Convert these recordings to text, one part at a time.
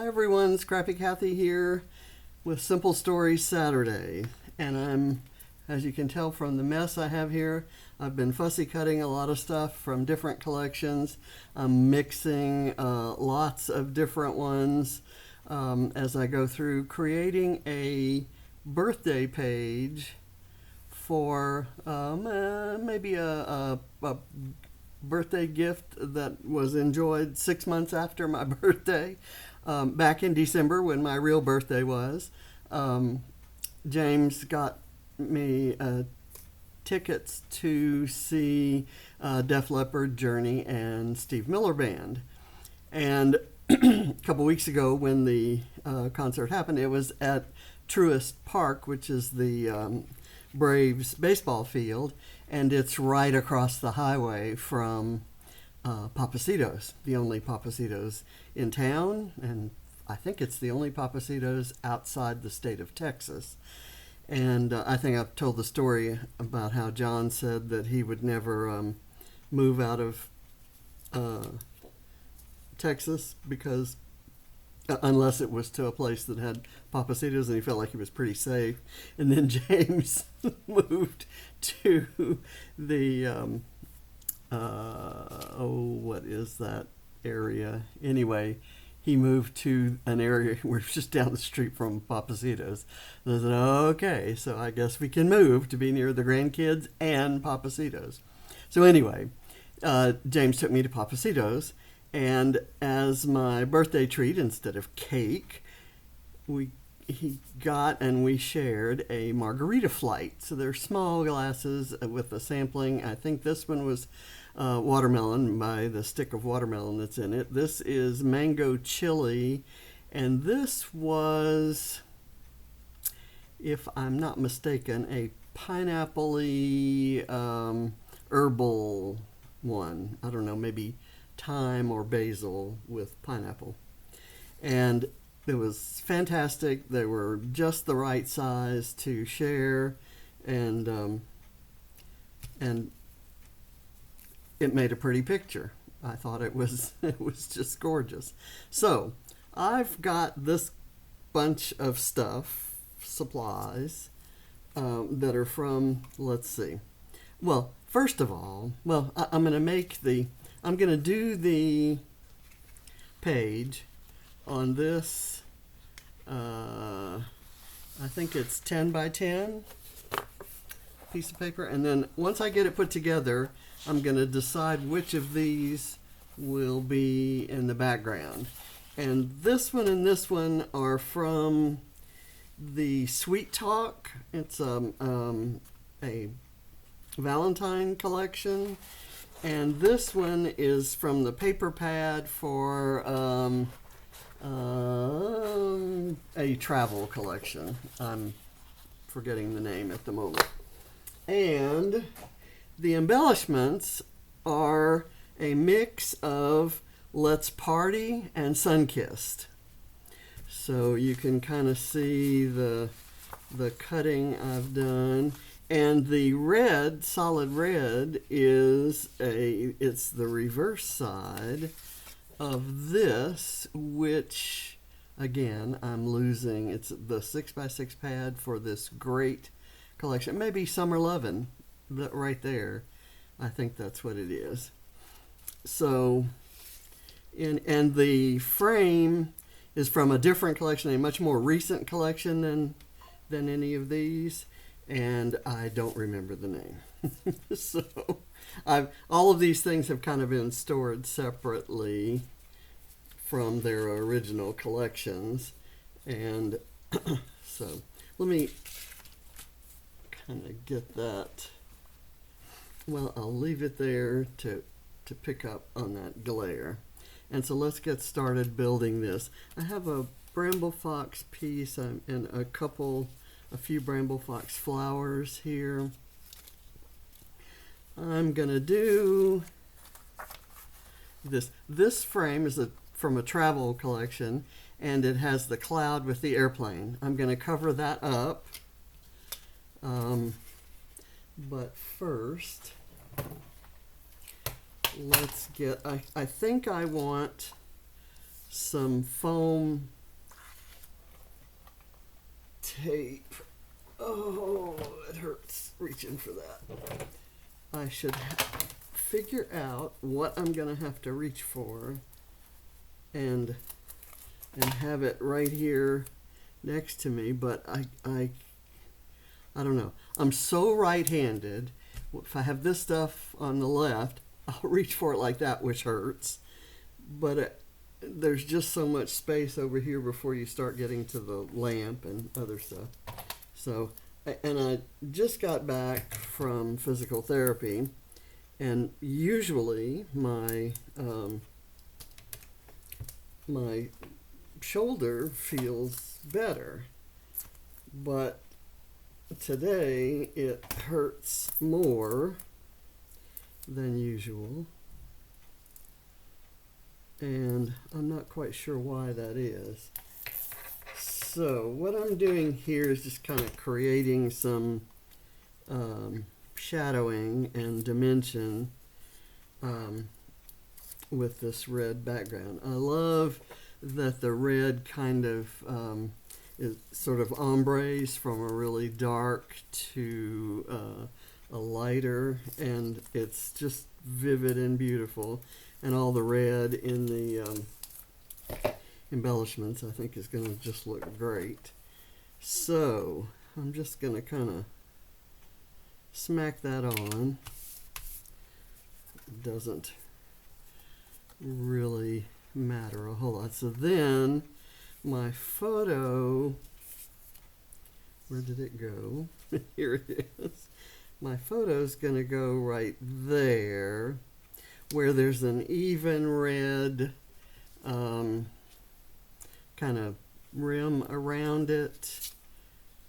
Hi everyone, Scrappy Kathy here with Simple Stories Saturday. And as you can tell from the mess I have here, I've been fussy cutting a lot of stuff from different collections. I'm mixing lots of different ones as I go through, creating a birthday page for maybe a birthday gift that was enjoyed 6 months after my birthday. Back in December when my real birthday was. James got me tickets to see Def Leppard, Journey, and Steve Miller Band. And a couple weeks ago when the concert happened, it was at Truist Park, which is the Braves baseball field, and it's right across the highway from Pappasito's, the only Pappasito's in town, and I think it's the only Pappasito's outside the state of Texas. And I think I've told the story about how John said that he would never move out of Texas because unless it was to a place that had Pappasito's, and he felt like he was pretty safe. And then James moved to the what is that area? Anyway, he moved to an area where it's just down the street from Pappasito's. And I said, okay, so I guess we can move to be near the grandkids and Pappasito's. So anyway, James took me to Pappasito's, and as my birthday treat, instead of cake, he got and we shared a margarita flight. So they're small glasses with a sampling. I think this one was watermelon, by the stick of watermelon that's in it. This is mango chili, and this was, if I'm not mistaken, a pineapple-y herbal one. I don't know, maybe thyme or basil with pineapple. And it was fantastic. They were just the right size to share, and it made a pretty picture. I thought it was just gorgeous. So I've got this bunch of stuff, supplies that are from, let's see. Well, first of all, I'm going to do the page on this. I think it's 10 by 10 piece of paper, and then once I get it put together, I'm going to decide which of these will be in the background. And this one and this one are from the Sweet Talk. It's a Valentine collection, and this one is from the paper pad for a travel collection. I'm forgetting the name at the moment. And the embellishments are a mix of Let's Party and Sunkissed. So you can kind of see the cutting I've done. And the red, solid red, it's the reverse side of this, which, again, I'm losing. It's the 6x6 pad for this great collection. Maybe Summer Lovin', but right there, I think that's what it is. So, and the frame is from a different collection, a much more recent collection than any of these, and I don't remember the name. So all of these things have kind of been stored separately from their original collections, and so let me kind of get that. Well, I'll leave it there to pick up on that glare. And so let's get started building this. I have a Bramble Fox piece and a few Bramble Fox flowers here. I'm going to do this. This frame is from a travel collection, and it has the cloud with the airplane. I'm going to cover that up. But first, let's get, I think I want some foam tape. Oh, it hurts reaching for that. I should figure out what I'm gonna have to reach for and have it right here next to me, but I don't know. I'm so right-handed. If I have this stuff on the left, I'll reach for it like that, which hurts. But there's just so much space over here before you start getting to the lamp and other stuff. So, and I just got back from physical therapy, and usually my my shoulder feels better, but today it hurts more than usual, and I'm not quite sure why that is. So what I'm doing here is just kind of creating some shadowing and dimension with this red background. I love that the red kind of is sort of ombres from a really dark to a lighter, and it's just vivid and beautiful. And all the red in the embellishments I think is going to just look great. So I'm just going to kind of smack that on. It doesn't really matter a whole lot. So then my photo, where did it go? Here it is. My photo's going to go right there where there's an even red kind of rim around it,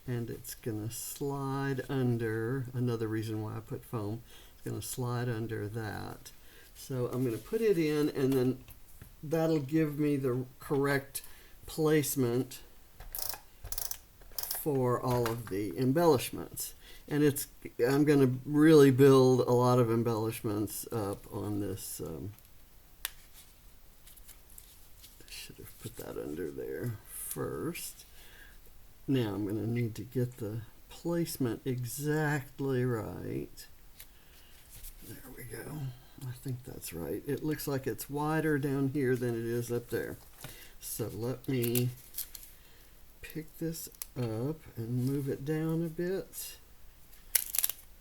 and it's going to slide under. Another reason why I put foam, it's going to slide under that. So I'm going to put it in, and then that'll give me the correct placement for all of the embellishments. And I'm going to really build a lot of embellishments up on this. I should have put that under there first. Now I'm going to need to get the placement exactly right. There we go. I think that's right. It looks like it's wider down here than it is up there. So let me pick this up and move it down a bit.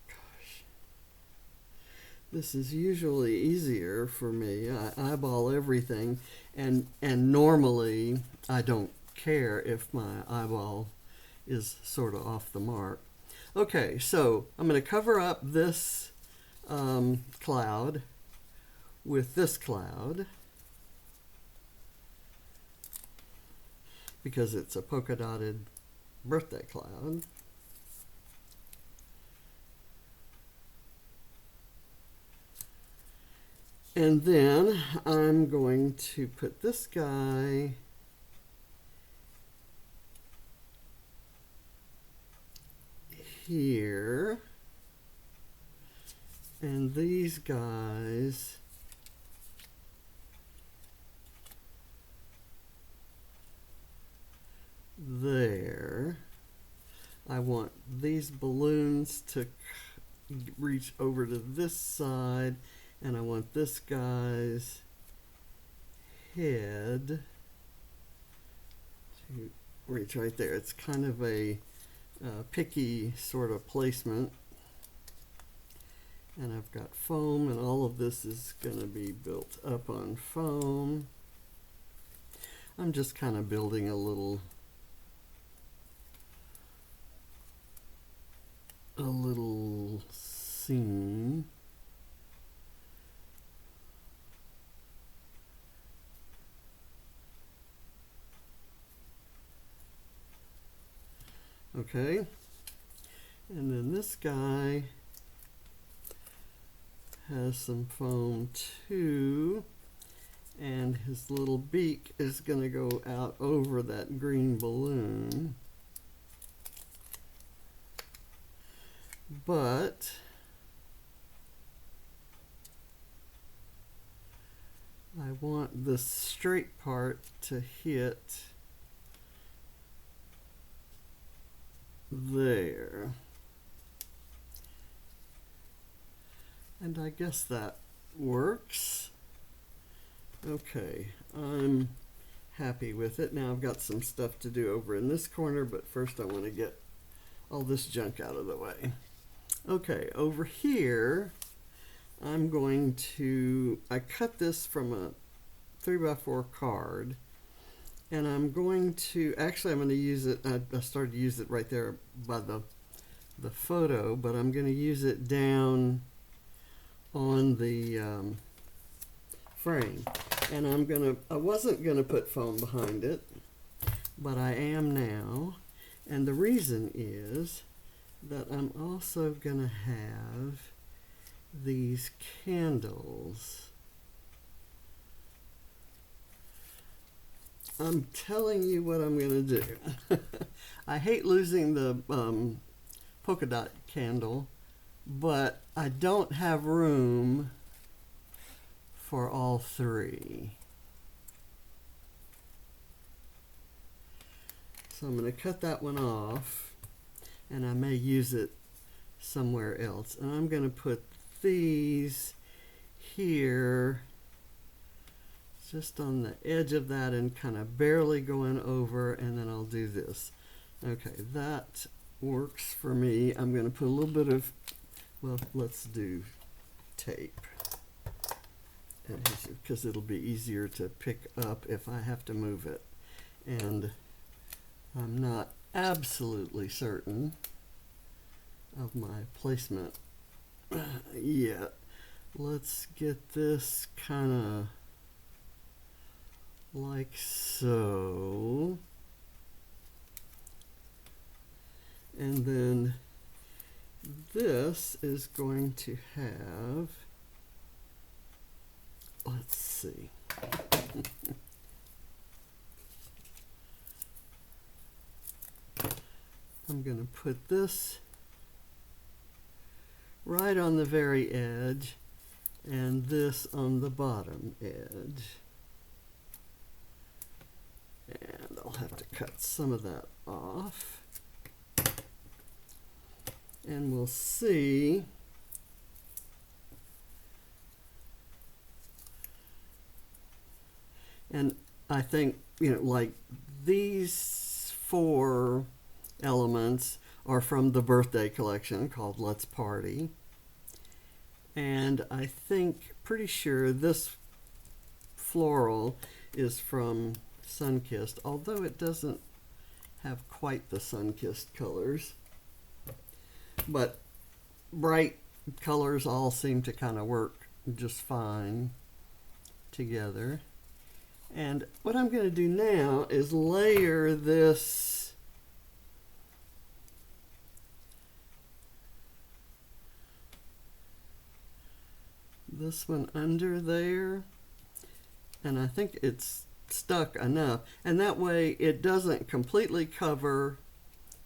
Gosh. This is usually easier for me. I eyeball everything, and normally I don't care if my eyeball is sort of off the mark. Okay, so I'm going to cover up this cloud with this cloud because it's a polka dotted birthday cloud. And then I'm going to put this guy here, and these guys there. I want these balloons to reach over to this side, and I want this guy's head to reach right there. It's kind of a picky sort of placement. And I've got foam, and all of this is going to be built up on foam. I'm just kind of building a little scene. Okay, and then this guy has some foam too, and his little beak is going to go out over that green balloon. But I want the straight part to hit there. And I guess that works. Okay, I'm happy with it. Now I've got some stuff to do over in this corner, but first I want to get all this junk out of the way. Okay, over here, I'm going to, I cut this from a 3x4 card, and I'm going to, actually I'm going to use it, I started to use it right there by the photo, but I'm going to use it down on the frame. And I wasn't going to put foam behind it, but I am now. And the reason is that I'm also going to have these candles. I'm telling you what I'm going to do. I hate losing the polka dot candle, but I don't have room for all three. So I'm going to cut that one off, and I may use it somewhere else. And I'm going to put these here, just on the edge of that and kind of barely going over, and then I'll do this. Okay, that works for me. I'm going to put a little bit of, well, let's do tape, because it'll be easier to pick up if I have to move it. And I'm not absolutely certain of my placement yet. Let's get this kind of like so. And then this is going to have, let's see. I'm going to put this right on the very edge and this on the bottom edge. And I'll have to cut some of that off. And we'll see. And I think, like these 4 elements are from the birthday collection called Let's Party. And I think, pretty sure this floral is from Sunkissed, although it doesn't have quite the Sunkissed colors. But bright colors all seem to kind of work just fine together. And what I'm going to do now is layer this one under there, and I think it's stuck enough, and that way it doesn't completely cover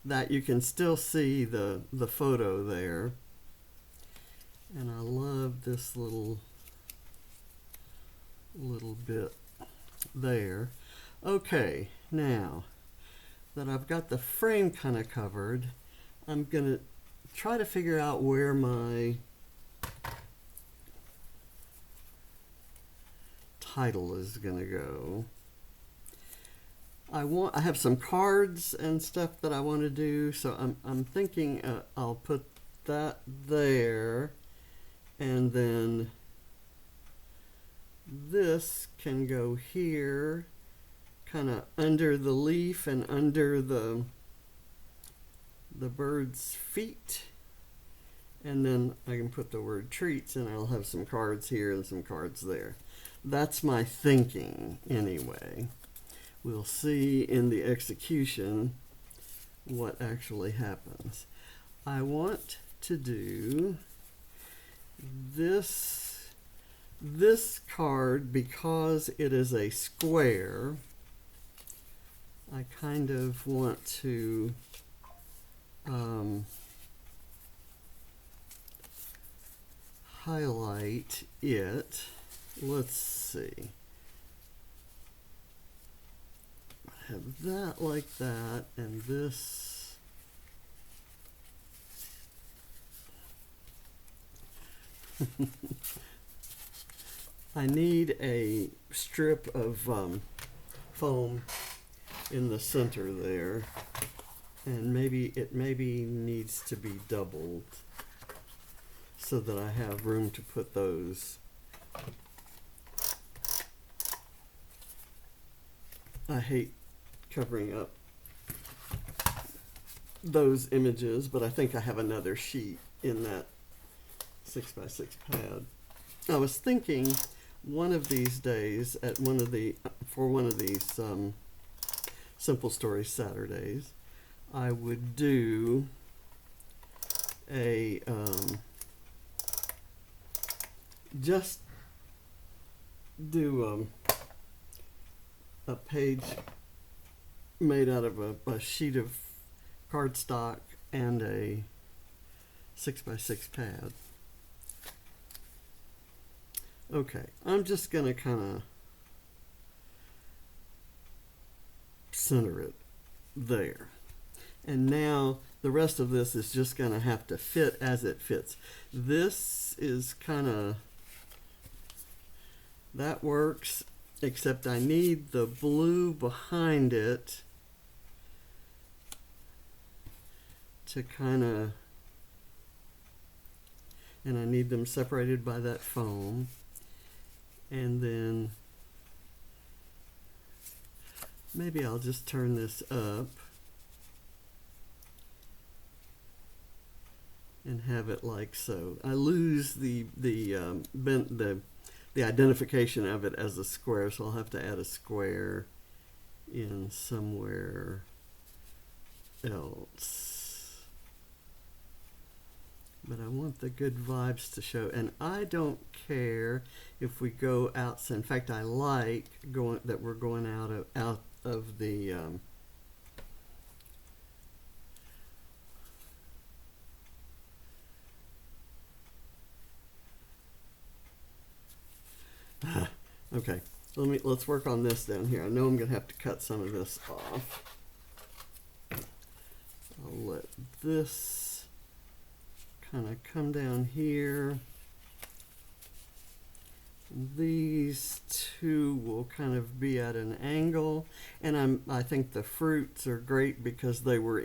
that. You can still see the photo there. And I love this little bit there. Okay, now that I've got the frame kind of covered, I'm gonna try to figure out where my title is gonna go. I have some cards and stuff that I want to do, so I'm thinking I'll put that there, and then this can go here, kind of under the leaf and under the bird's feet, and then I can put the word treats, and I'll have some cards here and some cards there. That's my thinking anyway. We'll see in the execution what actually happens. I want to do this card, because it is a square. I kind of want to highlight it. Let's see. have that like that, and this I need a strip of foam in the center there, and maybe it needs to be doubled so that I have room to put those. I hate covering up those images, but I think I have another sheet in that 6x6 pad. I was thinking one of these days at one of these Simple Story Saturdays, I would do a just do a page made out of a sheet of cardstock and a 6x6 pad. Okay, I'm just going to kind of center it there. And now the rest of this is just going to have to fit as it fits. This is kind of, that works, except I need the blue behind it to kind of, and I need them separated by that foam. And then maybe I'll just turn this up and have it like so. I lose the identification of it as a square, so I'll have to add a square in somewhere else. But I want the good vibes to show, and I don't care if we go out. In fact, I like that we're going out of the okay. Let's work on this down here. I know I'm going to have to cut some of this off. I'll let this kind of come down here. These two will kind of be at an angle, and I think the fruits are great because they were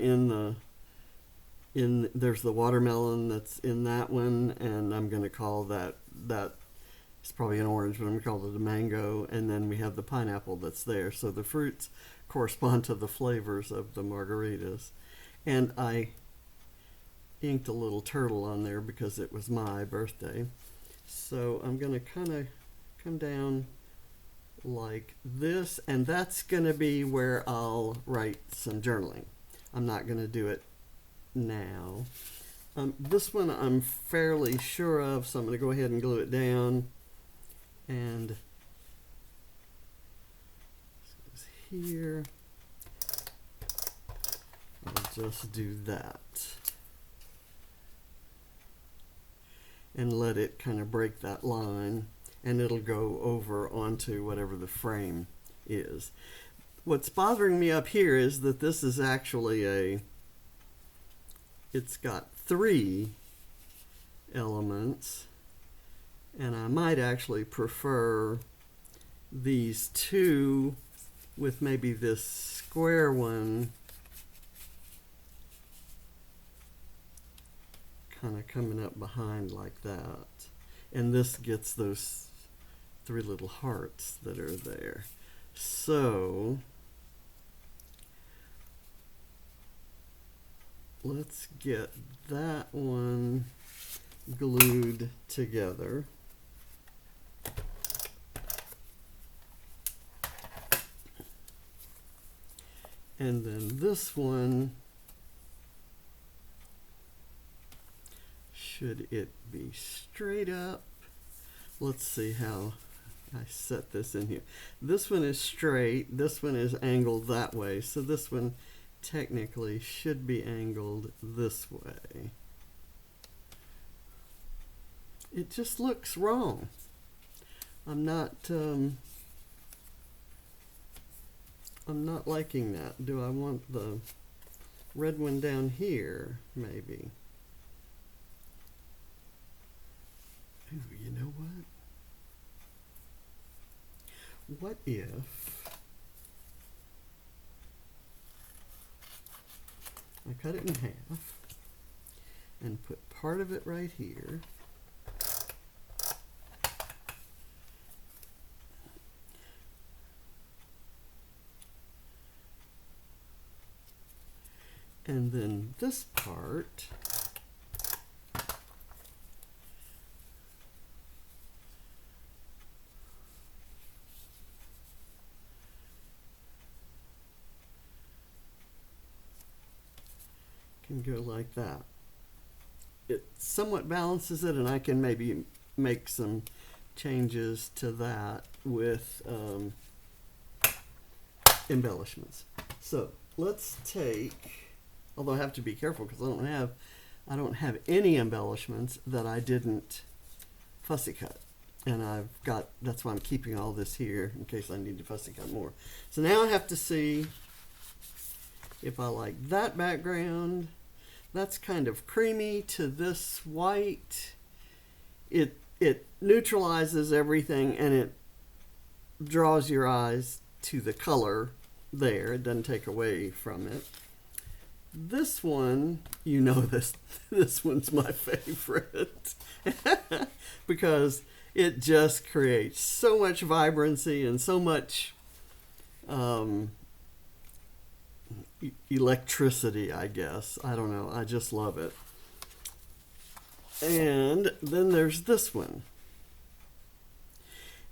there's the watermelon that's in that one, and I'm going to call that it's probably an orange, but I'm going to call it a mango, and then we have the pineapple that's there. So the fruits correspond to the flavors of the margaritas. And I inked a little turtle on there because it was my birthday. So I'm going to kind of come down like this, and that's going to be where I'll write some journaling. I'm not going to do it now. This one I'm fairly sure of, so I'm going to go ahead and glue it down. And this goes here. I'll just do that. And let it kind of break that line, and it'll go over onto whatever the frame is. What's bothering me up here is that this is actually it's got 3 elements, and I might actually prefer these 2 with maybe this square one kind of coming up behind like that. And this gets those 3 little hearts that are there. So let's get that one glued together. And then this one, should it be straight up? Let's see how I set this in here. This one is straight, this one is angled that way, so this one technically should be angled this way. It just looks wrong. I'm I'm not liking that. Do I want the red one down here, maybe? Ooh, you know what? What if I cut it in half and put part of it right here, and then this part can go like that. It somewhat balances it, and I can maybe make some changes to that with embellishments. So let's take, although I have to be careful because I don't have any embellishments that I didn't fussy cut. And that's why I'm keeping all this here in case I need to fussy cut more. So now I have to see if I like that background. That's kind of creamy to this white. It neutralizes everything and it draws your eyes to the color there. It doesn't take away from it. This one, you know this one's my favorite because it just creates so much vibrancy and so much electricity, I guess. I don't know. I just love it. And then there's this one.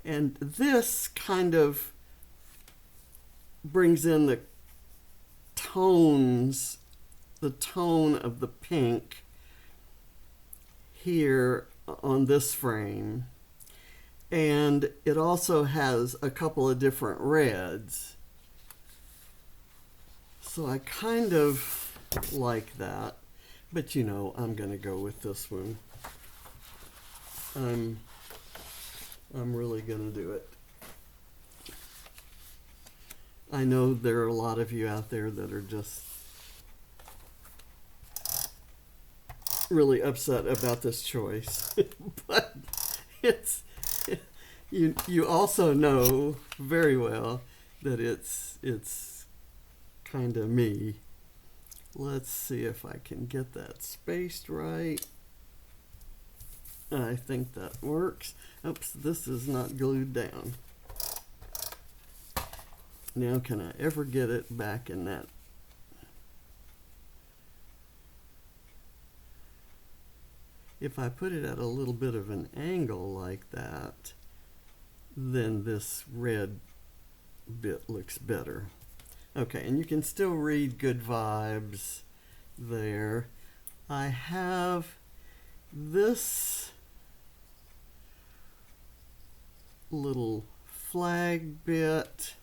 And this kind of brings in the tones, the tone of the pink here on this frame. And it also has a couple of different reds. So I kind of like that, but you know, I'm going to go with this one. I'm really going to do it. I know there are a lot of you out there that are just really upset about this choice, but you also know very well that it's kind of me. Let's see if I can get that spaced right. I think that works. Oops, this is not glued down. Now, can I ever get it back in that? If I put it at a little bit of an angle like that, then this red bit looks better. Okay, and you can still read good vibes there. I have this little flag bit,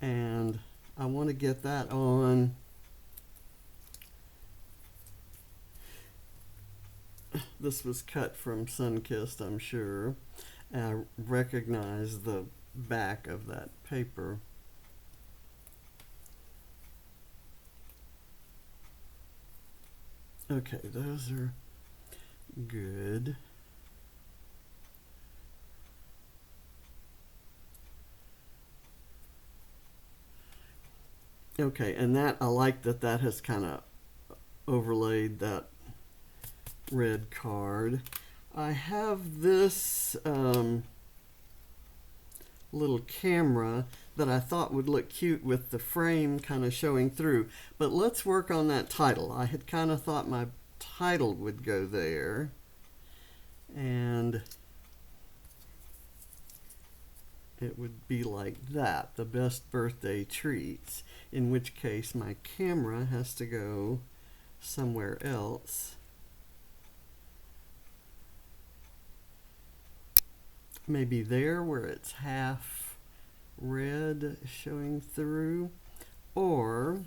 and I want to get that on. This was cut from Sunkissed, I'm sure. And I recognize the back of that paper. Okay, those are good. Okay, and that I like that has kind of overlaid that red card. I have this little camera that I thought would look cute with the frame kind of showing through. But let's work on that title. I had kind of thought my title would go there. And it would be like that, the best birthday treats, in which case my camera has to go somewhere else. Maybe there where it's half red showing through. Or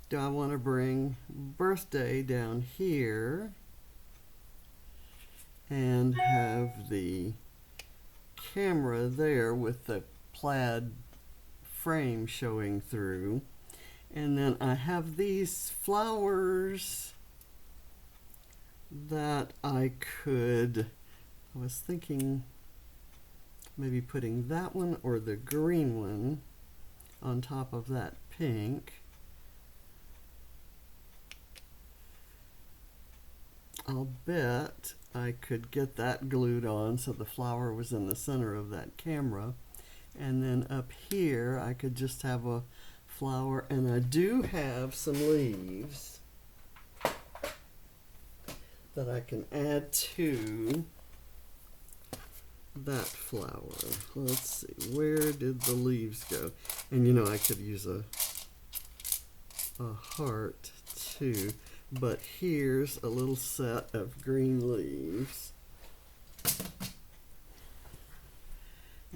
do I want to bring birthday down here and have the camera there with the plaid frame showing through. And then I have these flowers that I was thinking maybe putting that one or the green one on top of that pink. I'll bet I could get that glued on so the flower was in the center of that camera. And then up here I could just have a flower, and I do have some leaves that I can add to that flower. Let's see, where did the leaves go? And you know, I could use a heart too, but here's a little set of green leaves.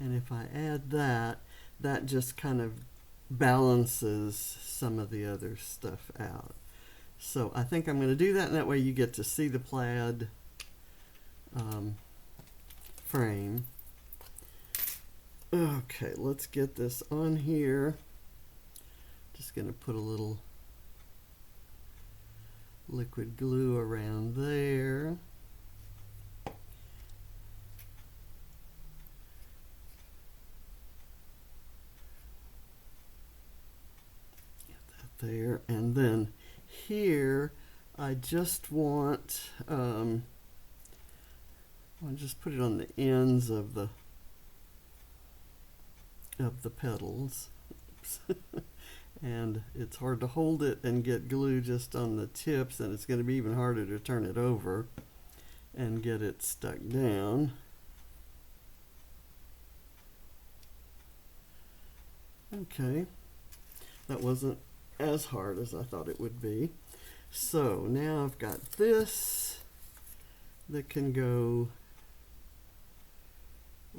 And if I add that, that just kind of balances some of the other stuff out. So I think I'm going to do that, and that way you get to see the plaid frame. Okay, let's get this on here. Just going to put a little liquid glue around there. There, and then here I just want I'll just put it on the ends of the petals. Oops. And it's hard to hold it and get glue just on the tips, and it's going to be even harder to turn it over and get it stuck down. Okay, that wasn't as hard as I thought it would be. So now I've got this that can go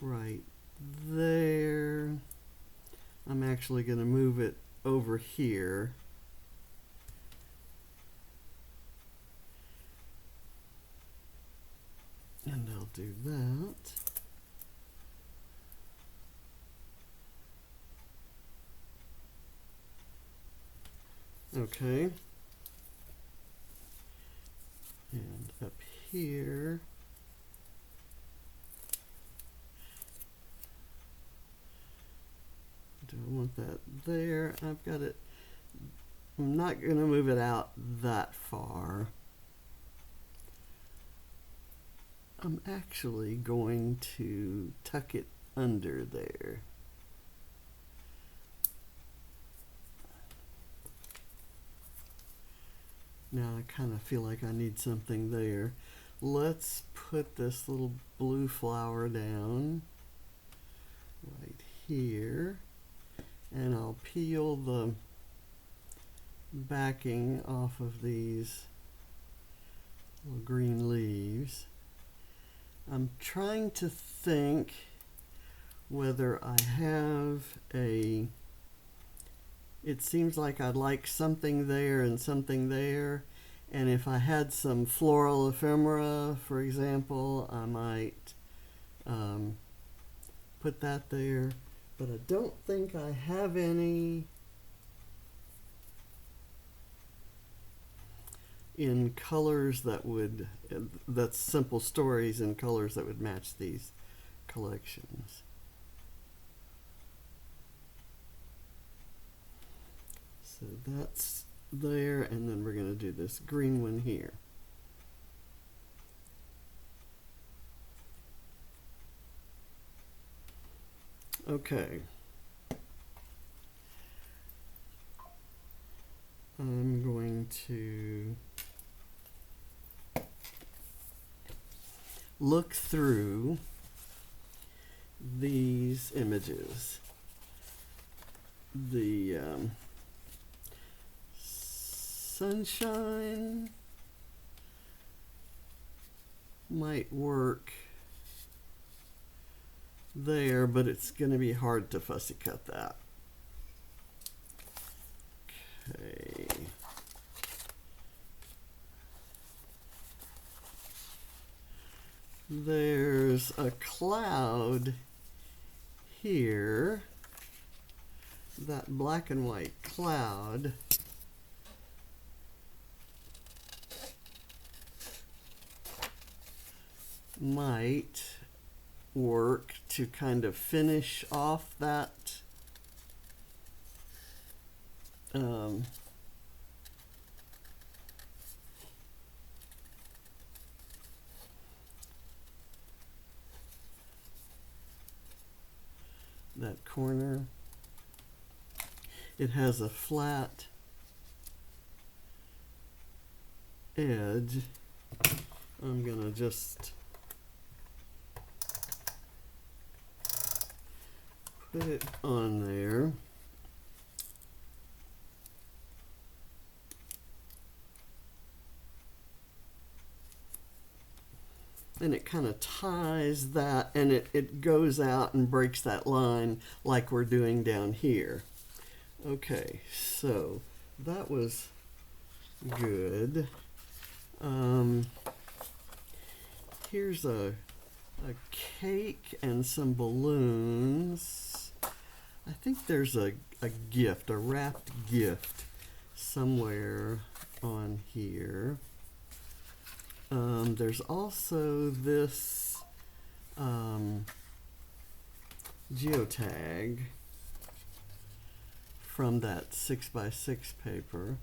right there. I'm actually going to move it over here. And I'll do that. Okay. And up here, do I want that there? I've got it. I'm not going to move it out that far. I'm actually going to tuck it under there. Now I kind of feel like I need something there. Let's put this little blue flower down right here, and I'll peel the backing off of these little green leaves. I'm trying to think whether I have it seems like I'd like something there and something there, and if I had some floral ephemera, for example, I might put that there, but I don't think I have any in colors that's simple stories in colors that would match these collections. So that's there, and then we're going to do this green one here. Okay. I'm going to look through these images. The sunshine might work there, but it's going to be hard to fussy cut that. Okay. There's a cloud here. that black and white cloud might work to kind of finish off that that corner. It has a flat edge. I'm gonna just put it on there. And it kind of ties that, and it goes out and breaks that line like we're doing down here. Okay, so that was good. Here's a cake and some balloons. I think there's a gift, a wrapped gift somewhere on here. There's also this geotag from that 6x6 paper.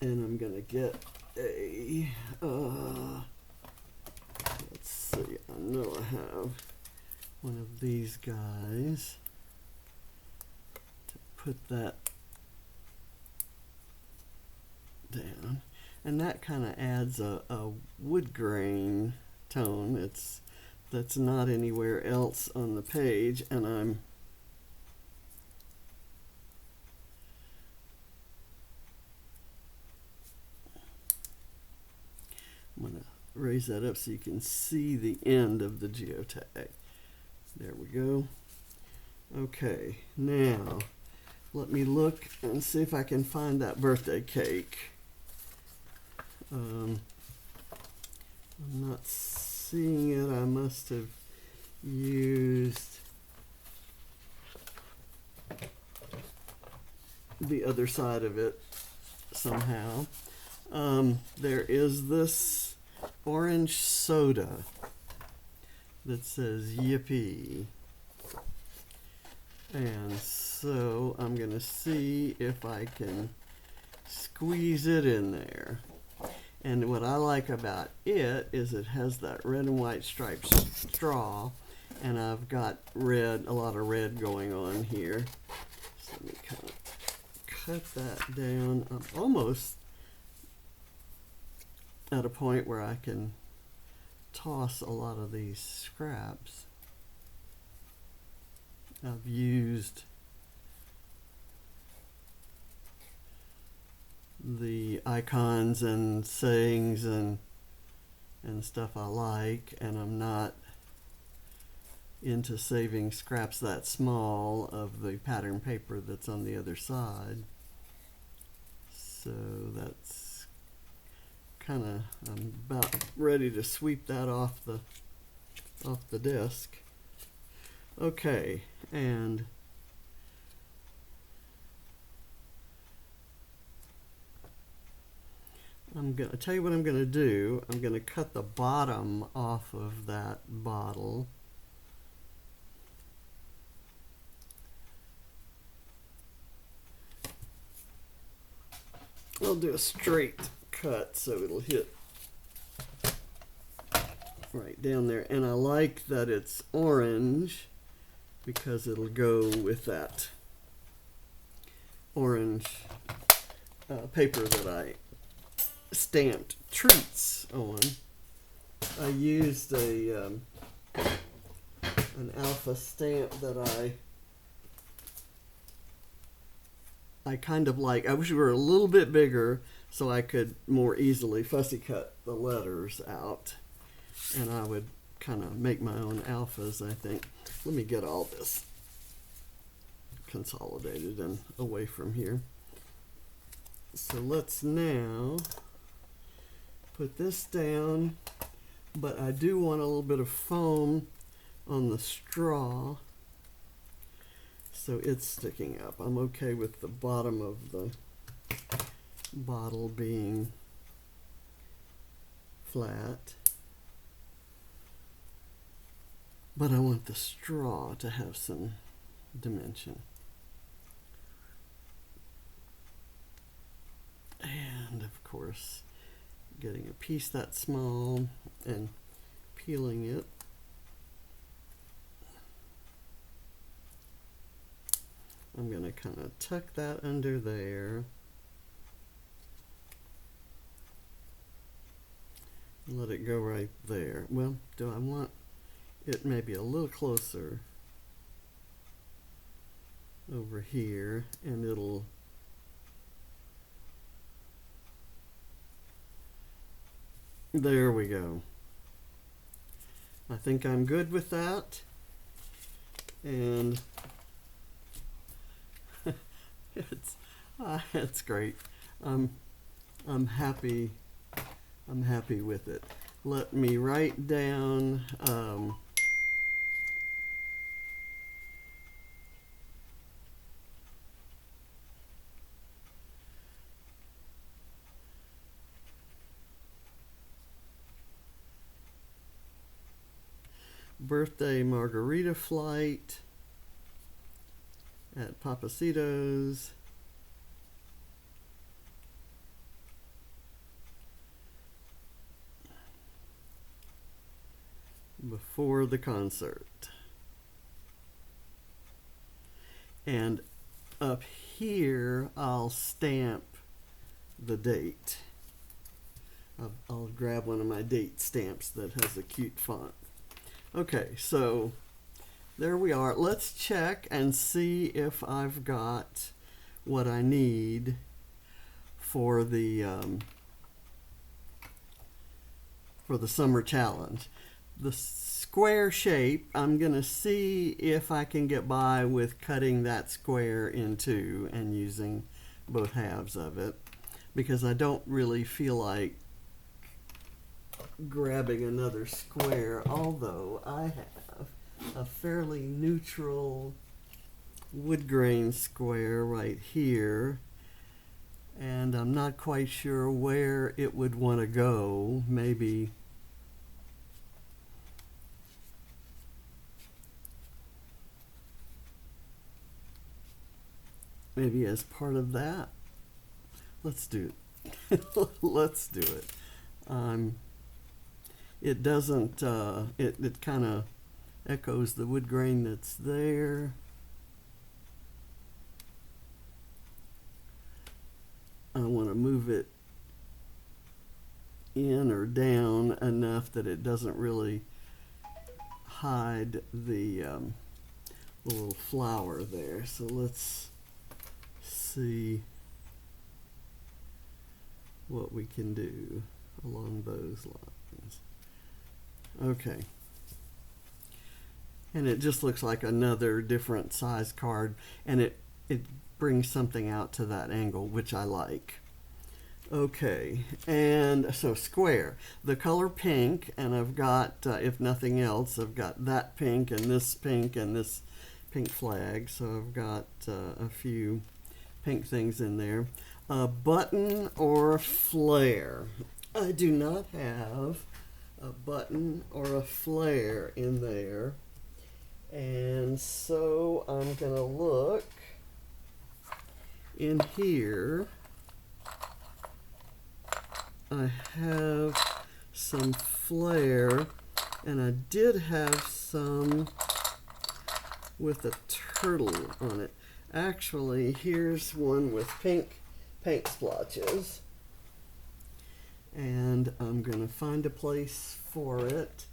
And I'm gonna get a, let's see, I know I have one of these guys to put that down. And that kind of adds a wood grain tone. That's not anywhere else on the page, and I'm going to raise that up so you can see the end of the geotag. There we go. Okay, now let me look and see if I can find that birthday cake. I'm not seeing it. I must have used the other side of it somehow. There is this orange soda that says yippee, and so I'm gonna see if I can squeeze it in there. And what I like about it is it has that red and white striped straw, and I've got red, a lot of red going on here. So let me kind of cut that down. I'm almost at a point where I can toss a lot of these scraps. I've used the icons and sayings and stuff I like, and I'm not into saving scraps that small of the pattern paper that's on the other side. So that's kind of, I'm about ready to sweep that off the desk. Okay, and I'm going to tell you what I'm going to do. I'm going to cut the bottom off of that bottle. I'll do a straight cut so it'll hit right down there, and I like that it's orange because it'll go with that orange paper that I stamped treats on. I used an alpha stamp that I kind of like. I wish it were a little bit bigger so I could more easily fussy cut the letters out, and I would kind of make my own alphas, I think. Let me get all this consolidated and away from here. So let's now put this down, but I do want a little bit of foam on the straw so it's sticking up. I'm okay with the bottom of the bottle being flat, but I want the straw to have some dimension. And of course, getting a piece that small and peeling it. I'm going to kind of tuck that under there. Let it go right there. Well, do I want it maybe a little closer over here, and it'll there we go. I think I'm good with that. And it's great. I'm happy with it. Let me write down birthday margarita flight at Papacito's. Before the concert. And up here I'll stamp the date. I'll grab one of my date stamps that has a cute font. Okay, so there we are. Let's check and see if I've got what I need for the summer challenge. The square shape, I'm going to see if I can get by with cutting that square in two and using both halves of it, because I don't really feel like grabbing another square, although I have a fairly neutral wood grain square right here, and I'm not quite sure where it would want to go. Maybe as part of that. Let's do it. Let's do it. It doesn't, it kind of echoes the wood grain that's there. I want to move it in or down enough that it doesn't really hide the little flower there. So let's see what we can do along those lines. Okay. And it just looks like another different size card, and it brings something out to that angle, which I like. Okay, and so square, the color pink, and I've got, if nothing else, I've got that pink and this pink flag, so I've got a few pink things in there. A button or a flare. I do not have a button or a flare in there, and so I'm gonna look in here. I have some flare, and I did have some with a turtle on it. Actually, here's one with pink paint splotches, and I'm gonna find a place for it.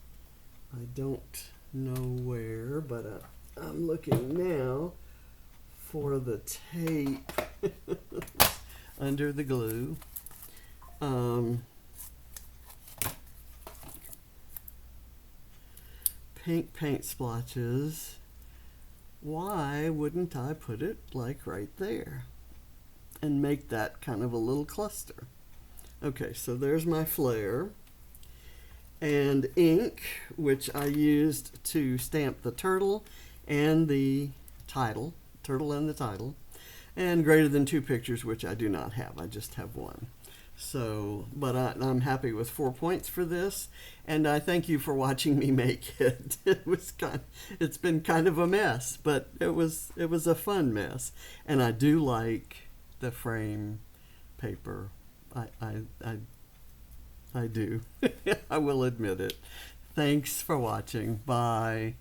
I don't know where, but I'm looking now for the tape under the glue. pink paint splotches, why wouldn't I put it like right there and make that kind of a little cluster? Okay, so there's my Flair. And ink, which I used to stamp the turtle and the title, and greater than 2 pictures, which I do not have. I just have one. So, but I'm happy with 4 points for this, and I thank you for watching me make it. It's been kind of a mess, but it was a fun mess, and I do like the frame paper. I do. I will admit it. Thanks for watching. Bye.